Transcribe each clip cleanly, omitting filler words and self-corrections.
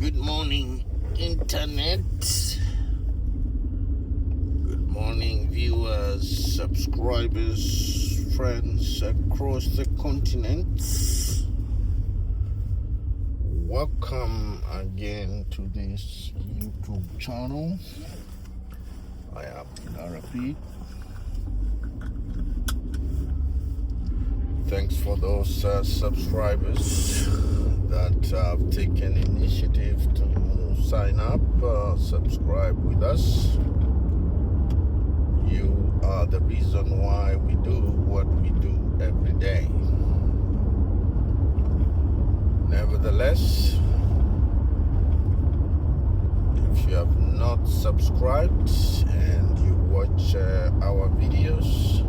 Good morning, Internet. Good morning, viewers, subscribers, friends across the continent. Welcome again to this YouTube channel. I am Arapi. Thanks for those subscribers that have taken initiative to sign up, subscribe with us. You are the reason why we do what we do every day. Nevertheless, if you have not subscribed and you watch our videos,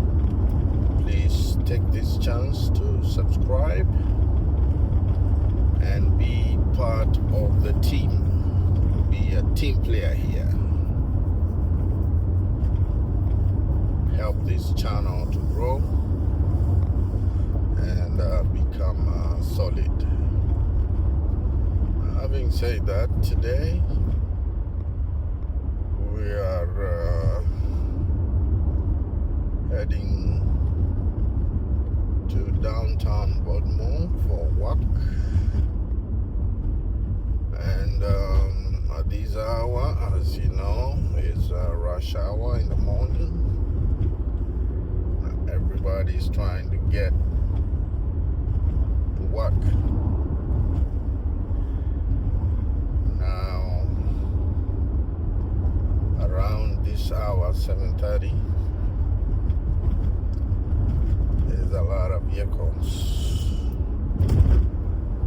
please take this chance to subscribe and be part of the team. Be a team player here. Help this channel to grow and become solid. Having said that, today we are heading to downtown Baltimore for work, and at this hour, as you know, is rush hour in the morning. Everybody's trying to get to work. Now, around this hour, 7:30, there's a lot of vehicles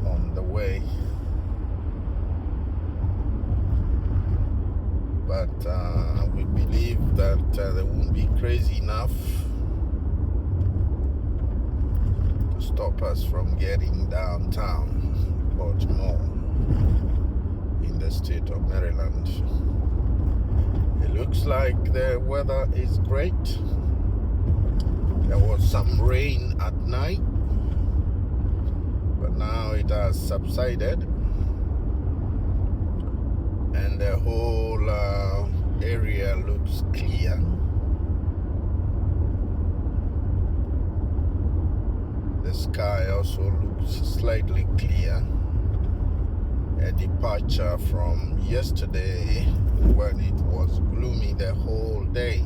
on the way, but we believe that they won't be crazy enough to stop us from getting downtown Baltimore in the state of Maryland. It looks like the weather is great. There was some rain at night, but now it has subsided, and the whole area looks clear. The sky also looks slightly clear. A departure from yesterday when it was gloomy the whole day.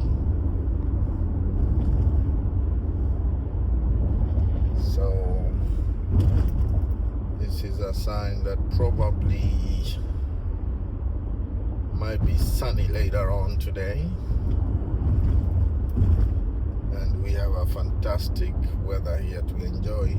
So this is a sign that probably might be sunny later on today, and we have a fantastic weather here to enjoy.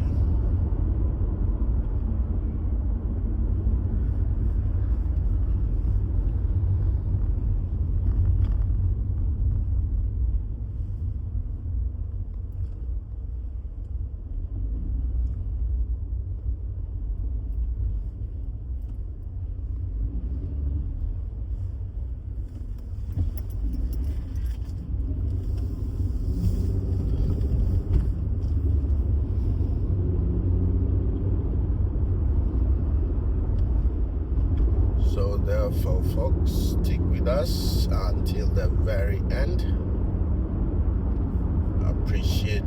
So therefore, folks, stick with us until the very end. Appreciate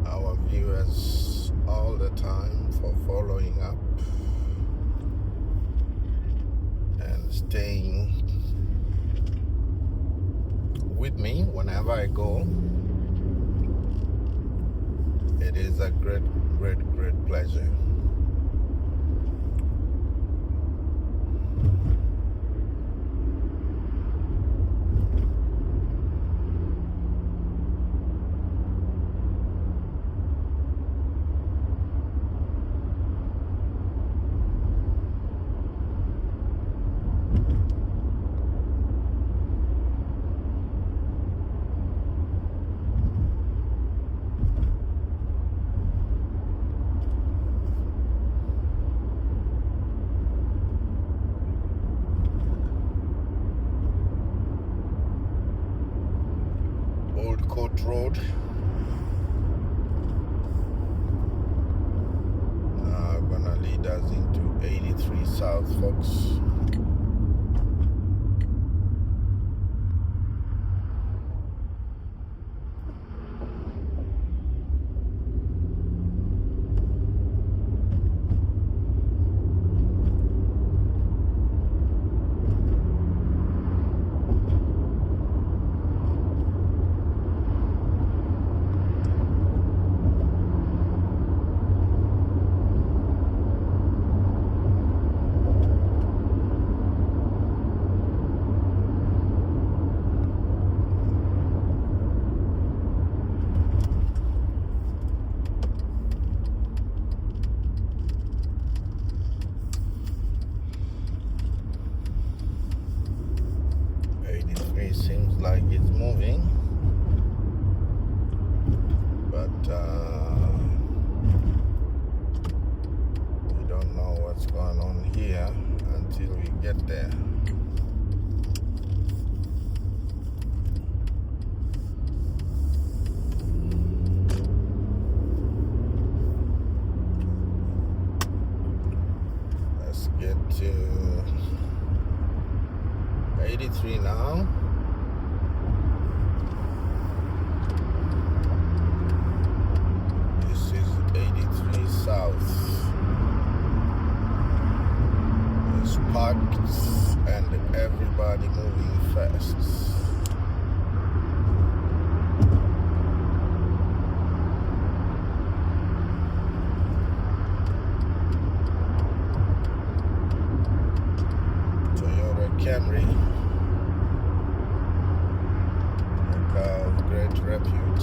our viewers all the time for following up and staying with me whenever I go. It is a great pleasure. Court Road. Gonna lead us into 83 South, folks. Seems like it's moving, but we don't know what's going on here until we get there. Let's get to 83 now. South. There's parks and everybody moving fast. Toyota Camry, a car of great repute.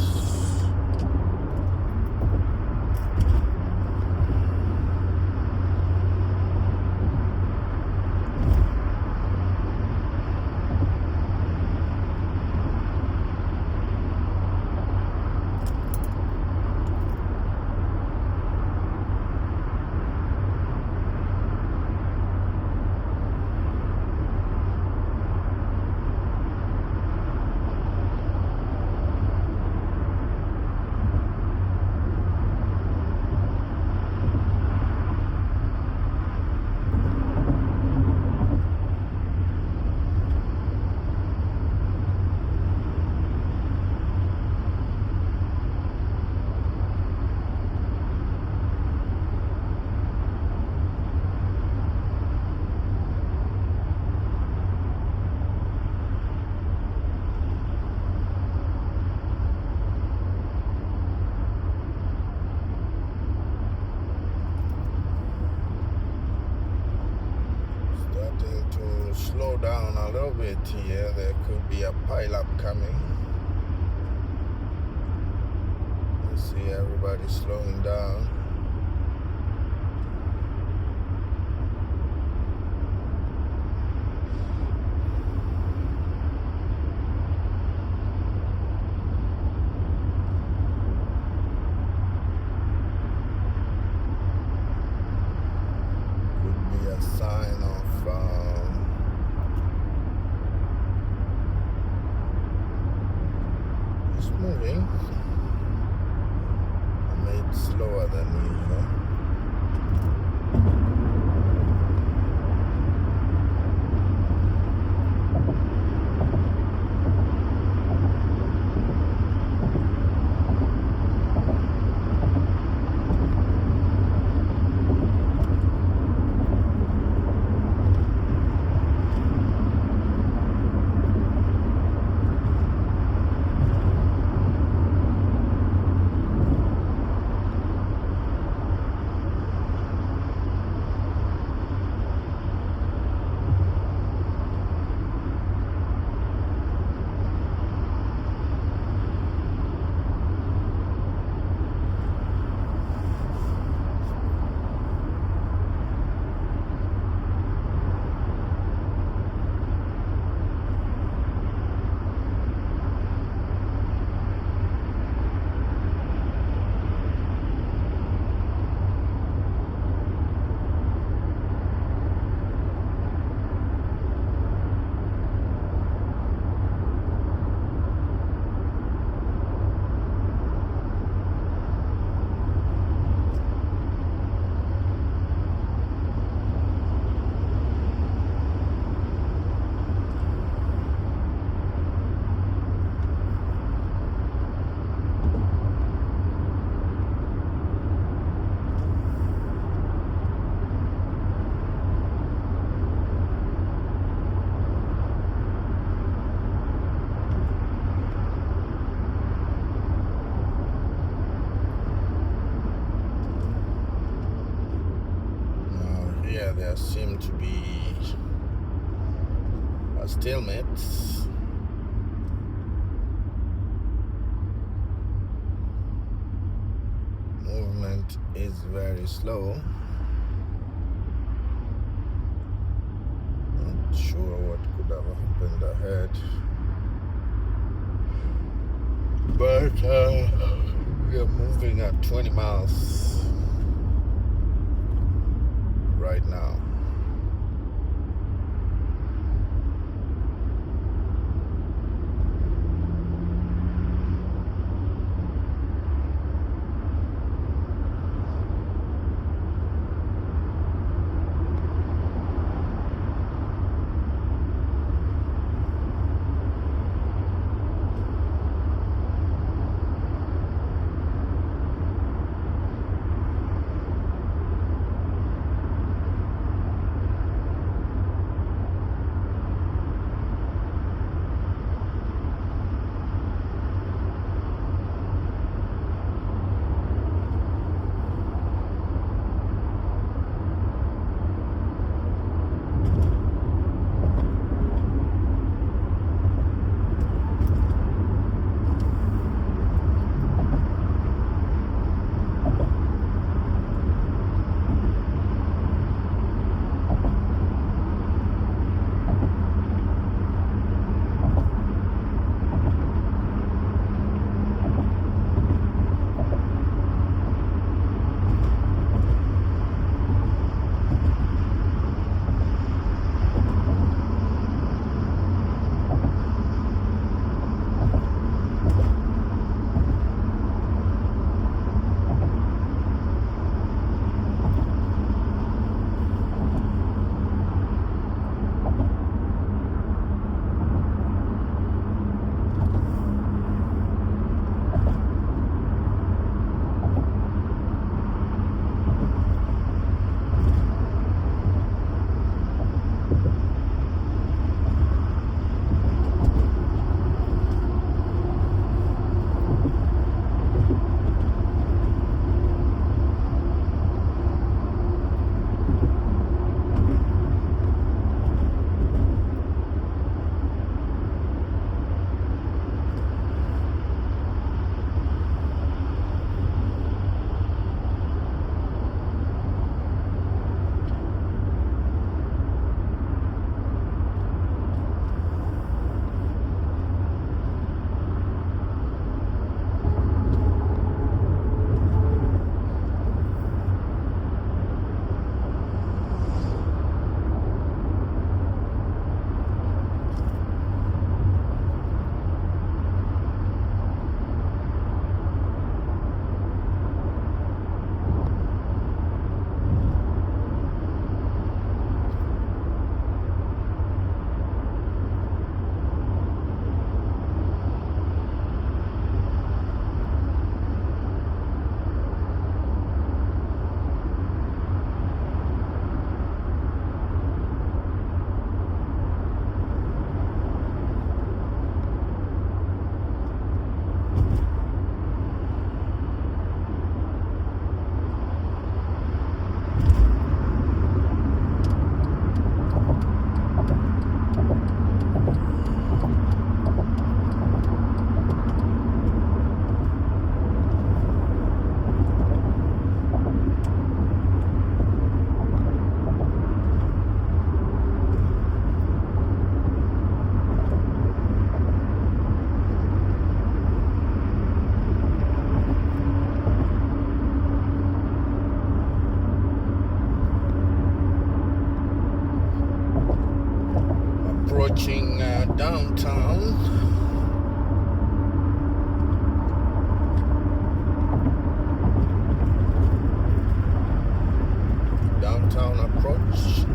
Slow down a little bit here. There could be a pileup coming. You see everybody slowing down. Could be a sign of moving. I made slower than usual. where there seem to be a stalemate. Movement is very slow. Not sure what could have happened ahead, but we are moving at 20 miles right now. Approaching downtown. Downtown approach.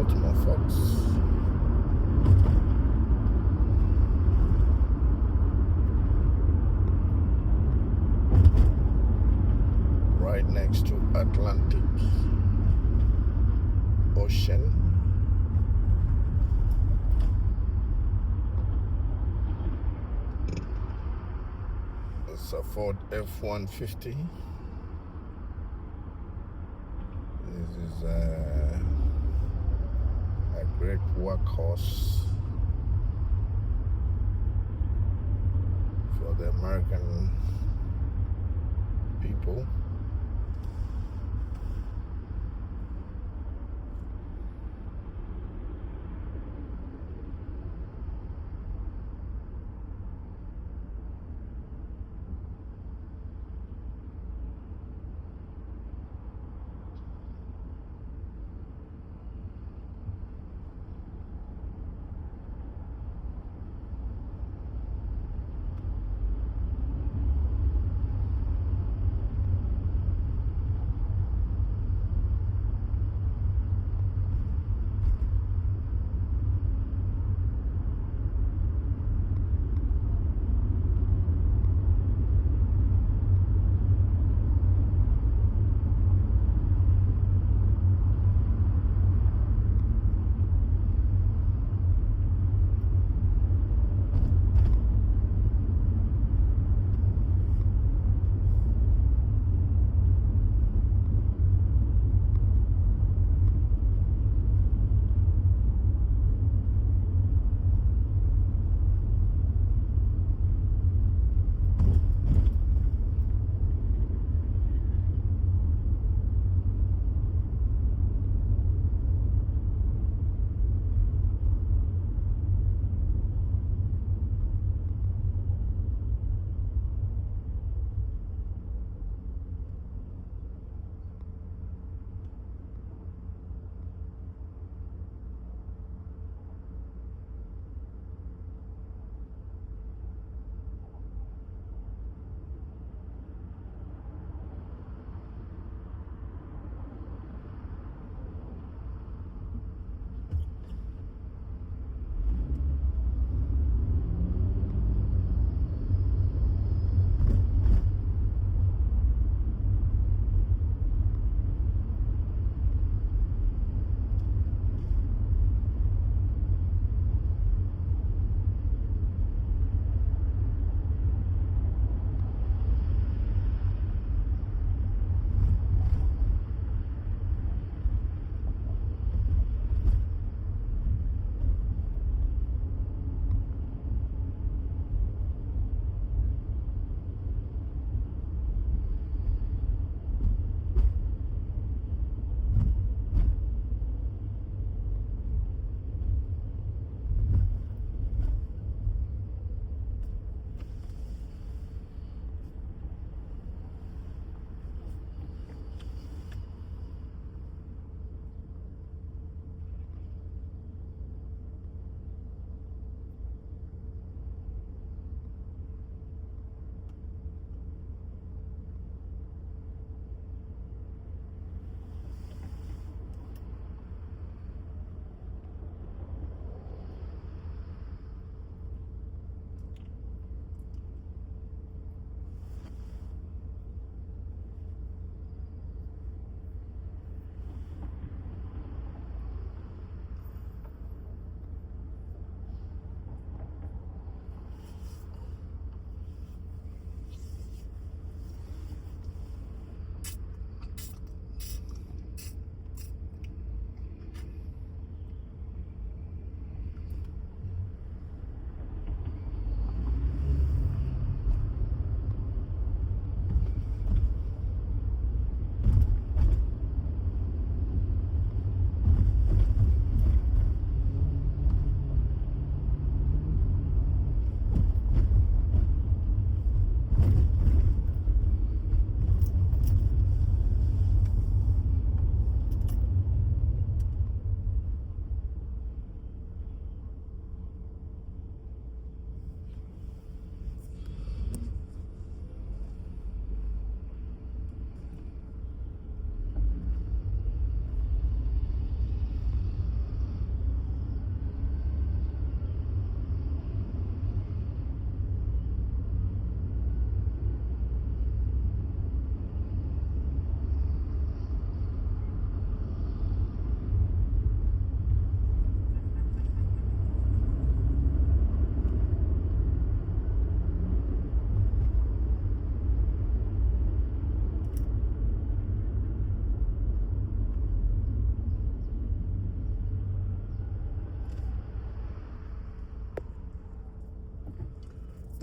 Baltimore Fox. Right next to Atlantic Ocean. It's a Ford F-150. This is a great workhorse for the American people.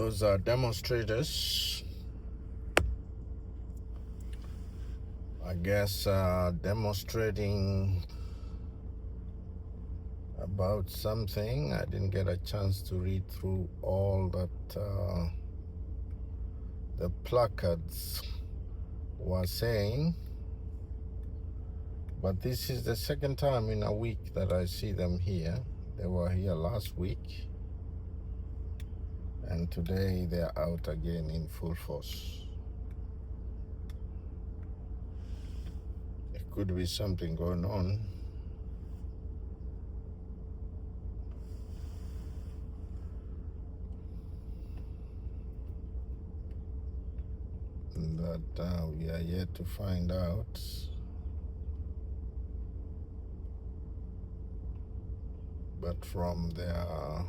Those are demonstrators, I guess, demonstrating about something. I didn't get a chance to read through all that the placards were saying, but this is the second time in a week that I see them here. They were here last week, and today they're out again in full force. There could be something going on. That we are yet to find out. But from their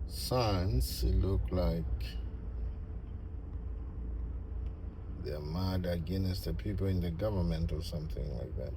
signs, it looked like they're mad against the people in the government or something like that.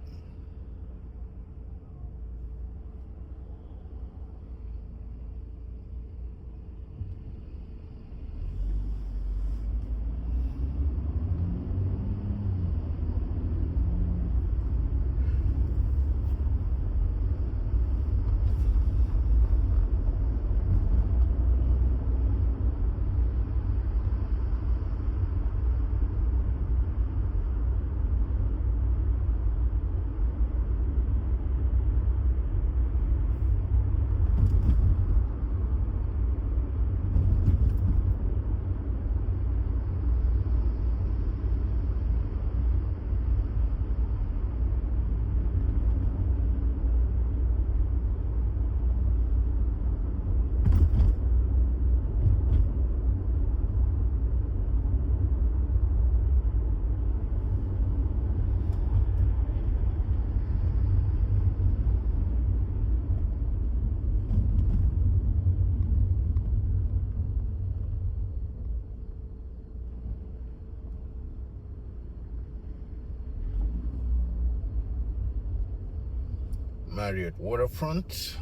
Marriott Waterfront,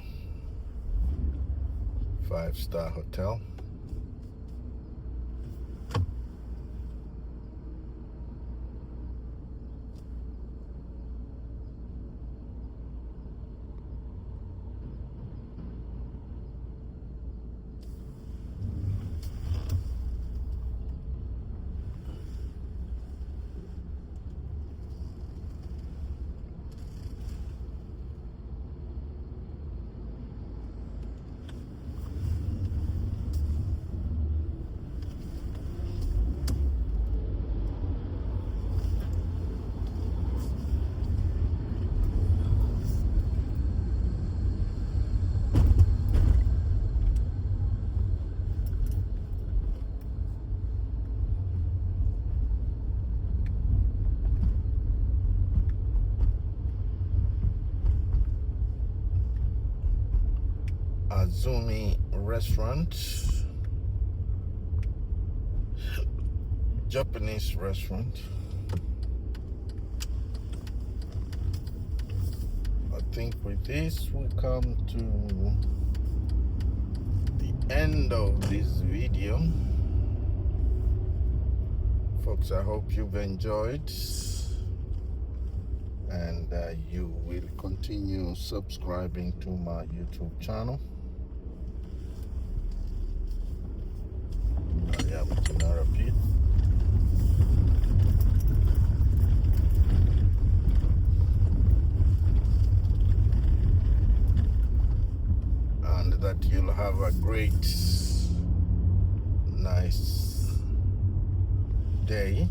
5-star hotel. Azumi restaurant, Japanese restaurant. I think with this we come to the end of this video. Folks, I hope you've enjoyed, and you will continue subscribing to my YouTube channel. Repeat. And that you'll have a great, nice day.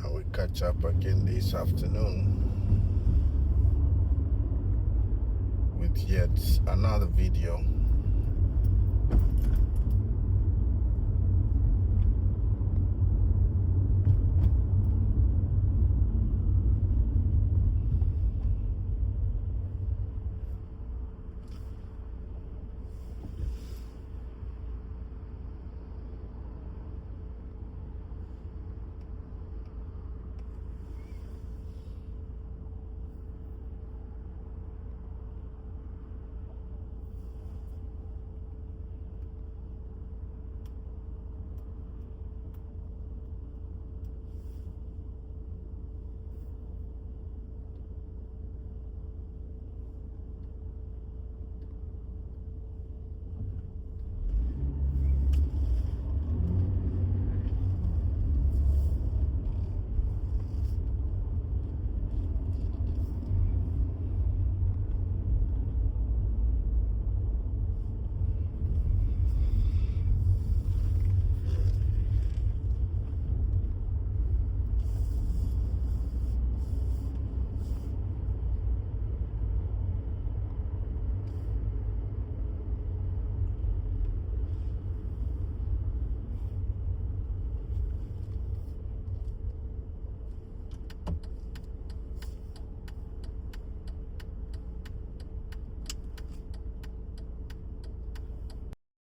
And we catch up again this afternoon with yet another video.